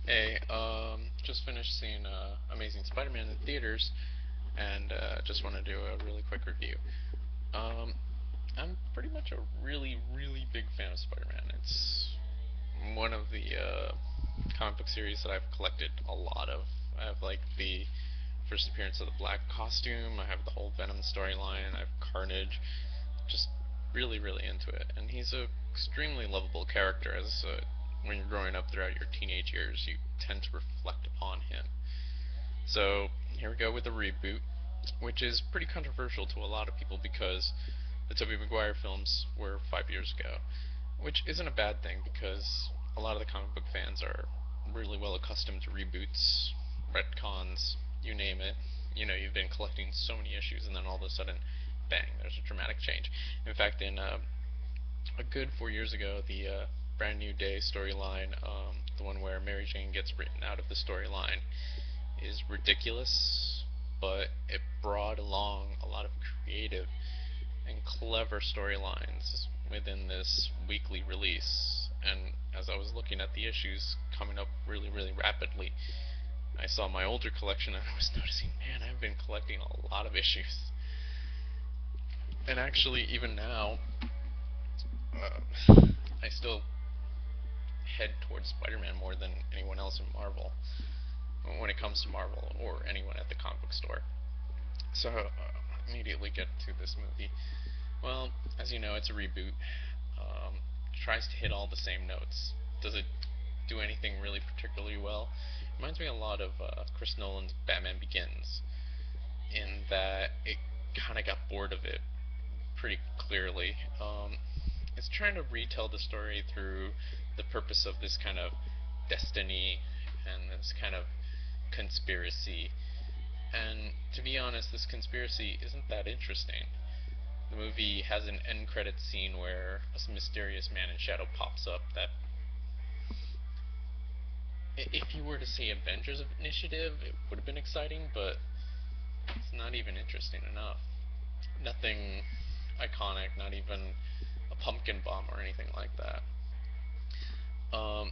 Hey, just finished seeing Amazing Spider-Man in theaters, and just want to do a really quick review. Um, I'm pretty much a really big fan of Spider-Man. It's one of the comic book series that I've collected a lot of. I have like the first appearance of the Black costume. I have the whole Venom storyline. I have Carnage. Just really into it, and he's a extremely lovable character. As when you're growing up throughout your teenage years, you tend to reflect upon him. So here we go with a reboot, which is pretty controversial to a lot of people because the Tobey Maguire films were 5 years ago, which isn't a bad thing because a lot of the comic book fans are really well accustomed to reboots, retcons, you name it. You know, you've been collecting so many issues, and then all of a sudden, bang, there's a dramatic change. In fact, in a good 4 years ago, the Brand New Day storyline, the one where Mary Jane gets written out of the storyline, is ridiculous, but it brought along a lot of creative and clever storylines within this weekly release. And as I was looking at the issues coming up really rapidly, I saw my older collection and I was noticing, man, I've been collecting a lot of issues. And actually, even now, I still head towards Spider-Man more than anyone else in Marvel when it comes to Marvel or anyone at the comic book store. So immediately get to this movie. Well, as you know, it's a reboot. Tries to hit all the same notes. Does it do anything really particularly well? Reminds me a lot of Chris Nolan's Batman Begins, in that it kind of got bored of it pretty clearly. It's trying to retell the story through the purpose of this kind of destiny and this kind of conspiracy. And to be honest, this conspiracy isn't that interesting. The movie has an end credit scene where a mysterious man in shadow pops up that, if you were to say Avengers Initiative, it would have been exciting, but it's not even interesting enough. Nothing iconic, not even a pumpkin bomb or anything like that. Um,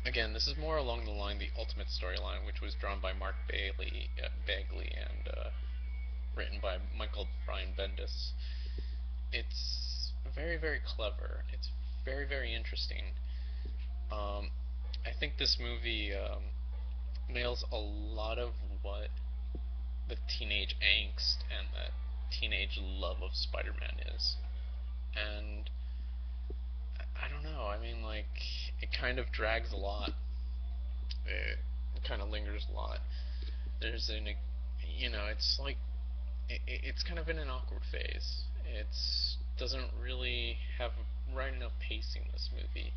Again, this is more along the line the Ultimate storyline, which was drawn by Mark Bagley and written by Michael Brian Bendis. It's very clever. It's very interesting. Um, I think this movie nails a lot of what the teenage angst and that teenage love of Spider-Man is. And I don't know. I mean, like, it kind of drags a lot. It kind of lingers a lot. There's an, it's like it's kind of in an awkward phase. It's doesn't really have right enough pacing. This movie.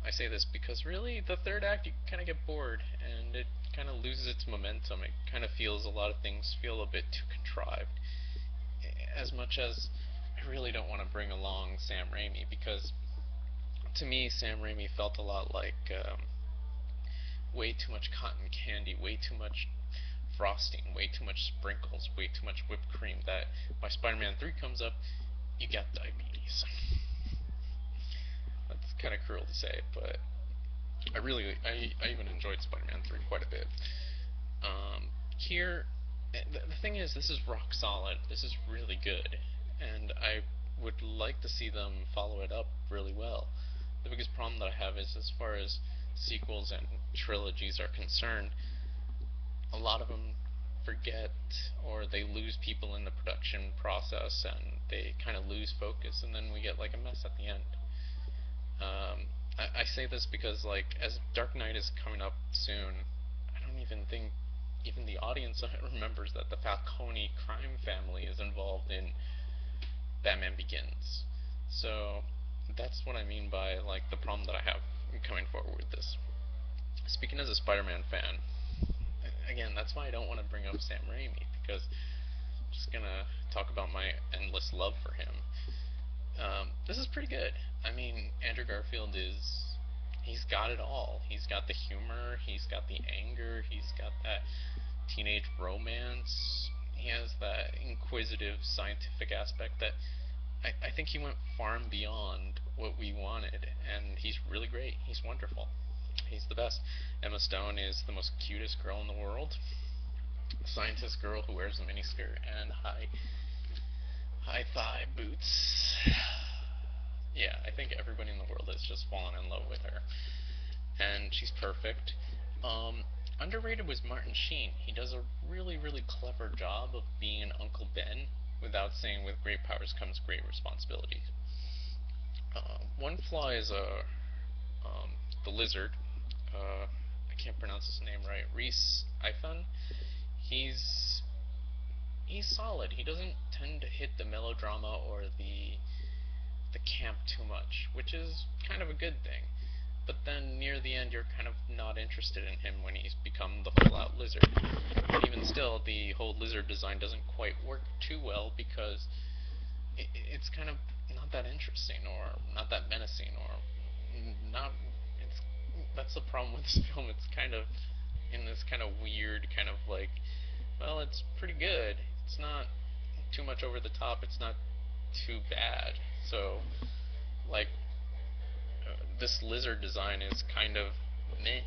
I say this because really the third act you kind of get bored and it kind of loses its momentum. It kind of feels a lot of things feel a bit too contrived. As much as I really don't want to bring along Sam Raimi because to me Sam Raimi felt a lot like way too much cotton candy, way too much frosting, way too much sprinkles, way too much whipped cream. That by Spider-Man 3 comes up, you got diabetes. That's kind of cruel to say, but I even enjoyed Spider-Man 3 quite a bit. Here, the thing is, this is rock solid. This is really good, and I would like to see them follow it up really well. The biggest problem that I have is as far as sequels and trilogies are concerned, a lot of them forget or they lose people in the production process and they kind of lose focus, and then we get like a mess at the end. I say this because, like, as Dark Knight is coming up soon, I don't even think even the audience remembers that the Falcone crime family is involved in Batman Begins. So that's what I mean by like the problem that I have coming forward with this. Speaking as a Spider-Man fan, again, that's why I don't want to bring up Sam Raimi because I'm just gonna talk about my endless love for him. This is pretty good. I mean, Andrew Garfield is. He's got it all. He's got the humor, he's got the anger, he's got that teenage romance, he has that inquisitive scientific aspect that I think he went far and beyond what we wanted, and he's really great. He's wonderful. He's the best. Emma Stone is the most cutest girl in the world. A scientist girl who wears a miniskirt and high thigh boots. Yeah, I think everybody in the world has just fallen in love with her, and she's perfect. Underrated was Martin Sheen. He does a really clever job of being an Uncle Ben without saying with great powers comes great responsibility. One flaw is the lizard. I can't pronounce his name right. Reese Ifan. He's he's solid. He doesn't tend to hit the melodrama or the camp too much, which is kind of a good thing. But then near the end, you're kind of not interested in him when he's become the full-out lizard. And even still, the whole lizard design doesn't quite work too well because it's kind of not that interesting or not that menacing or not. It's that's the problem with this film. It's kind of in this kind of weird kind of like, well, it's pretty good. It's not too much over the top. It's not too bad. So, like, this lizard design is kind of meh.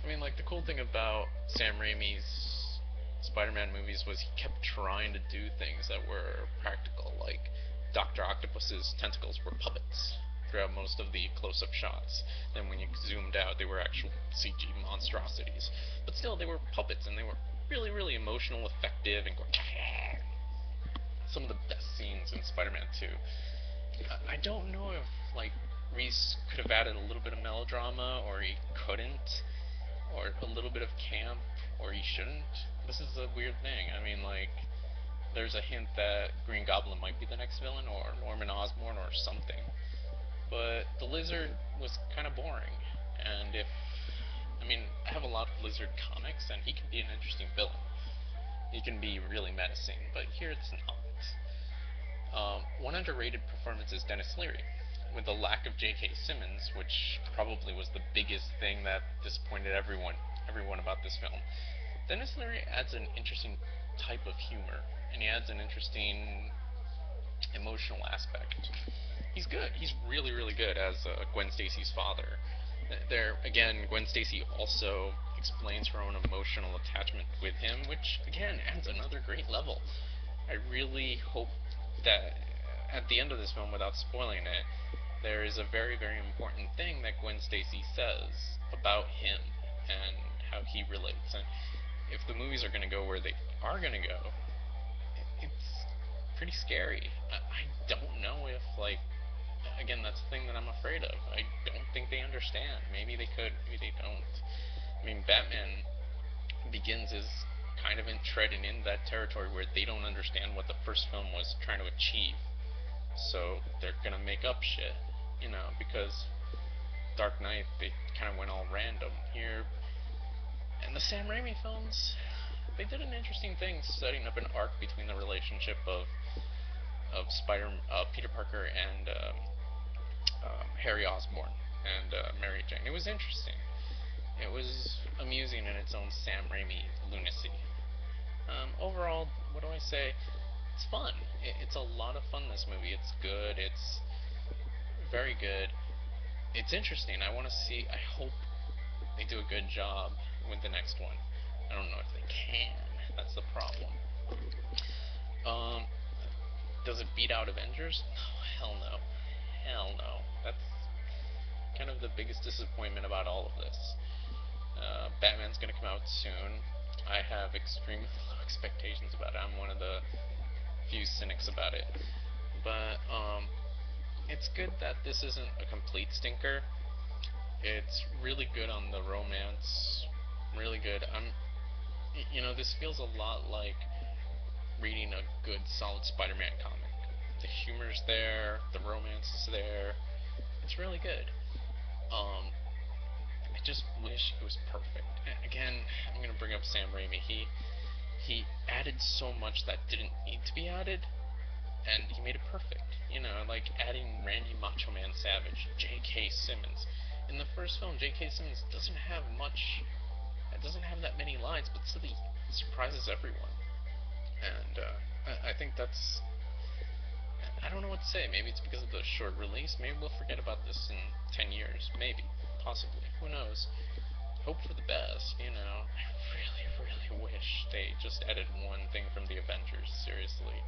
I mean, like, the cool thing about Sam Raimi's Spider-Man movies was he kept trying to do things that were practical, like Doctor Octopus's tentacles were puppets throughout most of the close-up shots. Then when you zoomed out, they were actual CG monstrosities. But still, they were puppets, and they were really emotional, effective, and going some of the best scenes in Spider-Man 2. I don't know if, like, Reese could have added a little bit of melodrama, or he couldn't, or a little bit of camp, or he shouldn't. This is a weird thing. I mean, like, there's a hint that Green Goblin might be the next villain, or Norman Osborn, or something. But the Lizard was kind of boring, and I mean, I have a lot of Lizard comics, and he can be an interesting villain. He can be really menacing, but here it's not. One underrated performance is Dennis Leary. With the lack of J.K. Simmons, which probably was the biggest thing that disappointed everyone about this film, Dennis Leary adds an interesting type of humor, and he adds an interesting emotional aspect. He's good. He's really good as Gwen Stacy's father. There again, Gwen Stacy also explains her own emotional attachment with him, which again adds another great level. I really hope that at the end of this film, without spoiling it, there is a very important thing that Gwen Stacy says about him and how he relates. And if the movies are going to go where they are going to go, it's pretty scary. I don't know if, like, again, that's the thing that I'm afraid of. I don't think they understand. Maybe they could, maybe they don't. I mean, Batman Begins is kind of treading in that territory where they don't understand what the first film was trying to achieve. So they're gonna make up shit, because Dark Knight, they kind of went all random. Here, and the Sam Raimi films, they did an interesting thing setting up an arc between the relationship of Peter Parker and Harry Osborn and Mary Jane. It was interesting. It was amusing in its own Sam Raimi lunacy. Overall, what do I say? It's fun. It's a lot of fun, this movie. It's good. It's very good. It's interesting. I want to see. I hope they do a good job with the next one. I don't know if they can. That's the problem. Um, does it beat out Avengers? No, hell no. Hell no. That's kind of the biggest disappointment about all of this. Batman's going to come out soon. I have extremely low expectations about it. I'm one of the few cynics about it. But it's good that this isn't a complete stinker. It's really good on the romance. Really good. This feels a lot like reading a good, solid Spider-Man comic. The humor's there, the romance is there. It's really good. I just wish it was perfect. Again, I'm gonna bring up Sam Raimi. He added so much that didn't need to be added, and he made it perfect. Like adding Randy Macho Man Savage, J.K. Simmons. In the first film, J.K. Simmons doesn't have much. It doesn't have that many lines, but still he surprises everyone. And I think that's. I don't know what to say. Maybe it's because of the short release. Maybe we'll forget about this in 10 years. Maybe. Possibly. Who who knows? Hope for the best, you know. I really, really wish they just added one thing from the Avengers, seriously.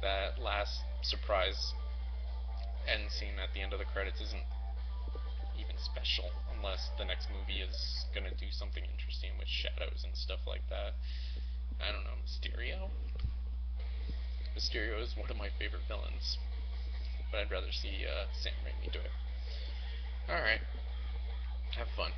That last surprise end scene at the end of the credits isn't even special unless the next movie is gonna do something interesting with shadows and stuff like that. I don't know, Mysterio? Mysterio is one of my favorite villains, but I'd rather see Sam Raimi do it. Alright, have fun.